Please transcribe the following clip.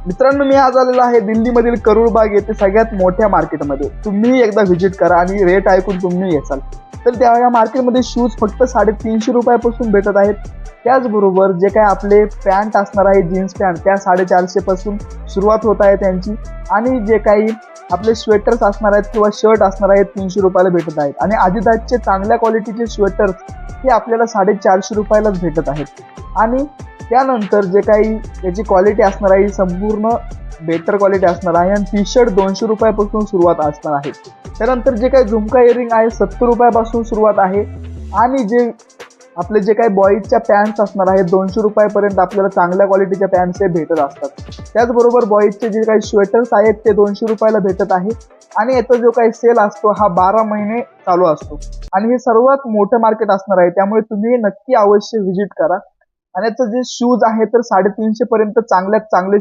मित्रांनो, मी आज आलेलो आहे दिल्लीमधील करूळबाग येथे सगळ्यात मोठ्या मार्केटमध्ये. तुम्ही एकदा व्हिजिट करा आणि रेट ऐकून तुम्ही येसाल. तर त्या या मार्केटमध्ये शूज फक्त 350 रुपयापासून भेटत आहेत. त्याचबरोबर जे काय आपले पॅन्ट असणार आहे, जीन्स पॅन्ट, त्या 450 पासून सुरुवात होत आहे त्यांची. आणि जे काही आपले स्वेटर्स असणार आहेत किंवा शर्ट असणार आहेत 300 रुपयाला भेटत आहेत. आणि आदिदासचे चांगल्या क्वालिटीचे स्वेटर्स हे आपल्याला 450 रुपयालाच भेटत आहेत. आणि त्यानंतर जे काही याची क्वालिटी असणार आहे संपूर्ण बेटर क्वालिटी असणार आहे. आणि टी शर्ट 200 रुपयापासून सुरुवात असणार आहे. त्यानंतर जे काही झुमका इयरिंग आहे 70 रुपयापासून सुरुवात आहे. आणि जे आपले जे काही बॉईजच्या पॅन्ट्स असणार आहेत 200 रुपयापर्यंत आपल्याला चांगल्या क्वालिटीच्या पॅन्ट्स हे भेटत असतात. त्याचबरोबर बॉईजचे जे काही स्वेटर्स आहेत ते 200 रुपयाला भेटत आहे. आणि याचा जो काही सेल असतो हा 12 महिने चालू असतो. आणि हे सर्वात मोठं मार्केट असणार आहे, त्यामुळे तुम्ही नक्की अवश्य व्हिजिट करा. आणि याचं जे शूज आहे तर 350 पर्यंत चांगल्यात चांगले